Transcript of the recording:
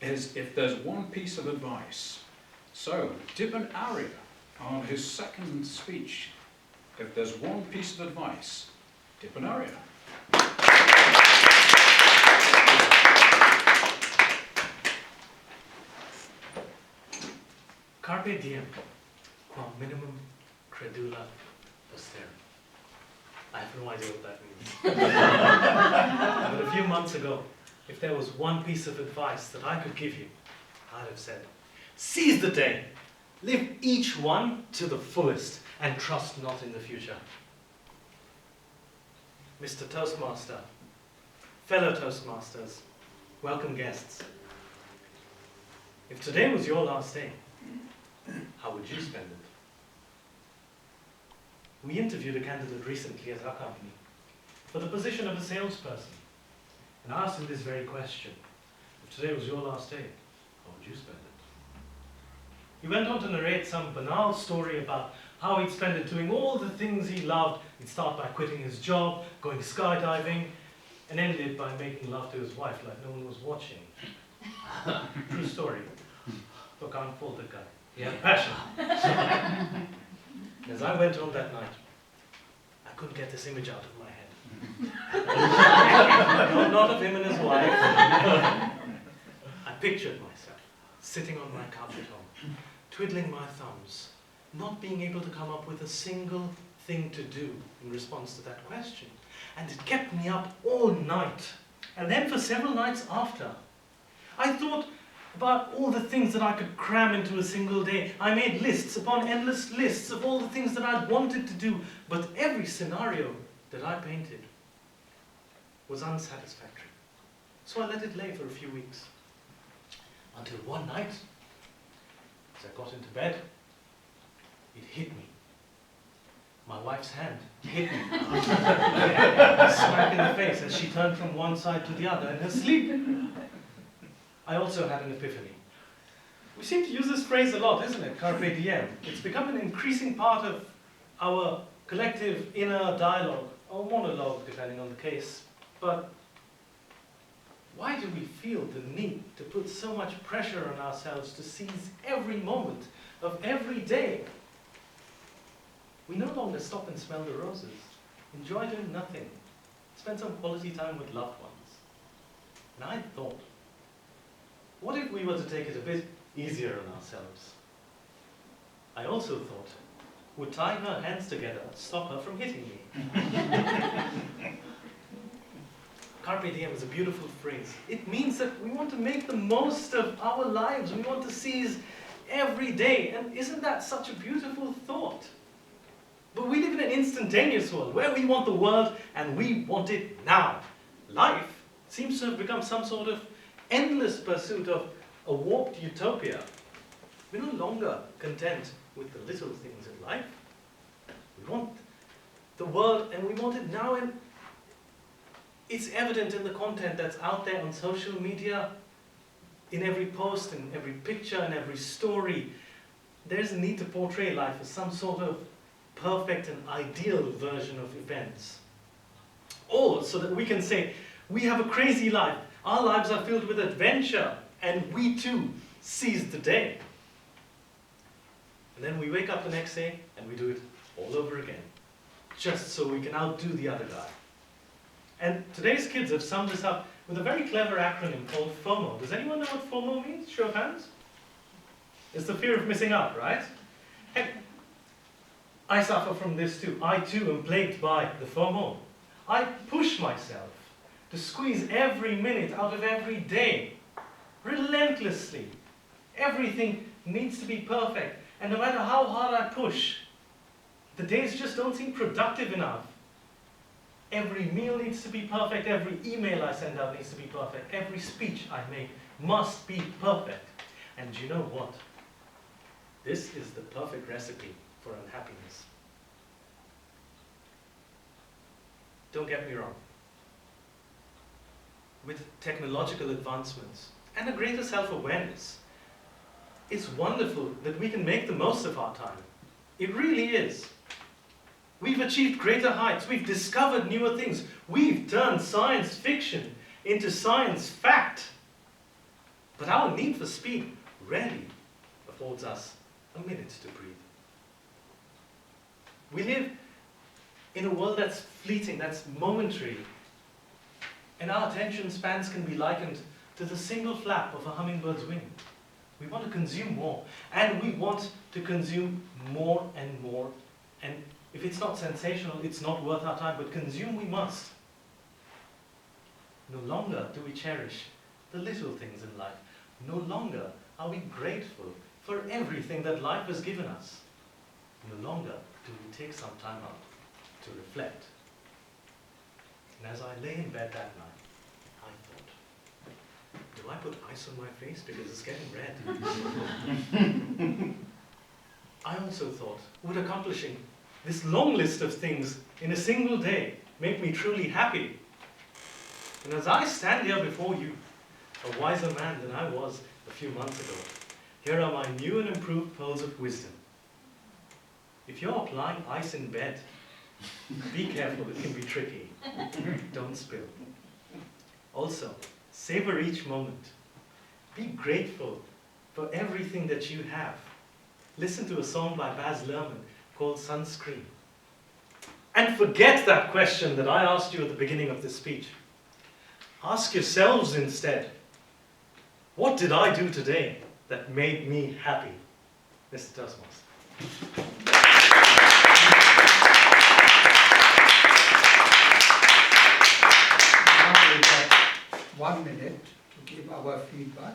is if there's one piece of advice. So, Dipen Arya, on his second speech, if there's one piece of advice, Dipen Arya. Carpe diem, quam minimum credula posterum. I have no idea what that means. But a few months ago, if there was one piece of advice that I could give you, I'd have said, seize the day, live each one to the fullest, and trust not in the future. Mr. Toastmaster, fellow Toastmasters, welcome guests. If today was your last day, how would you spend it? We interviewed a candidate recently at our company for the position of a salesperson, and I asked him this very question. If today was your last day, how would you spend it? He went on to narrate some banal story about how he'd spend it doing all the things he loved. He'd start by quitting his job, going skydiving, and ended by making love to his wife like no one was watching. True story. So can't fault the guy. He had passion. As I went home that night, I couldn't get this image out of my head. No, not of him and his wife. I pictured myself sitting on my couch at home, twiddling my thumbs, not being able to come up with a single thing to do in response to that question. And it kept me up all night. And then for several nights after, I thought about all the things that I could cram into a single day. I made lists upon endless lists of all the things that I'd wanted to do, but every scenario that I painted was unsatisfactory. So I let it lay for a few weeks. Until one night, as I got into bed, it hit me. My wife's hand hit me. Smack in the face as she turned from one side to the other in her sleep. I also had an epiphany. We seem to use this phrase a lot, isn't it? Carpe diem. It's become an increasing part of our collective inner dialogue, or monologue, depending on the case. But why do we feel the need to put so much pressure on ourselves to seize every moment of every day? We no longer stop and smell the roses, enjoy doing nothing, spend some quality time with loved ones. And I thought, what if we were to take it a bit easier on ourselves? I also thought, would tying her hands together stop her from hitting me? Carpe diem is a beautiful phrase. It means that we want to make the most of our lives. We want to seize every day. And isn't that such a beautiful thought? But we live in an instantaneous world where we want the world and we want it now. Life seems to have become some sort of endless pursuit of a warped utopia. We're no longer content with the little things in life. We want the world and we want it now, and it's evident in the content that's out there on social media, in every post, in every picture, in every story. There's a need to portray life as some sort of perfect and ideal version of events. All so that we can say, we have a crazy life. Our lives are filled with adventure, and we too seize the day. And then we wake up the next day, and we do it all over again, just so we can outdo the other guy. And today's kids have summed this up with a very clever acronym called FOMO. Does anyone know what FOMO means? Show of hands. It's the fear of missing out, right? Heck, I suffer from this too. I too am plagued by the FOMO. I push myself to squeeze every minute out of every day, relentlessly. Everything needs to be perfect, and no matter how hard I push, the days just don't seem productive enough. Every meal needs to be perfect, every email I send out needs to be perfect, every speech I make must be perfect. And you know what? This is the perfect recipe for unhappiness. Don't get me wrong. With technological advancements and a greater self-awareness, it's wonderful that we can make the most of our time. It really is. We've achieved greater heights. We've discovered newer things. We've turned science fiction into science fact. But our need for speed rarely affords us a minute to breathe. We live in a world that's fleeting, that's momentary, and our attention spans can be likened to the single flap of a hummingbird's wing. We want to consume more, and we want to consume more and more, and if it's not sensational, it's not worth our time, but consume we must. No longer do we cherish the little things in life. No longer are we grateful for everything that life has given us. No longer do we take some time out to reflect. And as I lay in bed that night, I thought, do I put ice on my face because it's getting red? I also thought, would accomplishing this long list of things in a single day make me truly happy? And as I stand here before you, a wiser man than I was a few months ago, here are my new and improved pearls of wisdom. If you're applying ice in bed, be careful, it can be tricky. Don't spill. Also, savor each moment. Be grateful for everything that you have. Listen to a song by Baz Luhrmann called Sunscreen. And forget that question that I asked you at the beginning of this speech. Ask yourselves instead, what did I do today that made me happy? Mr. Tasmas. Now we have 1 minute to give our feedback.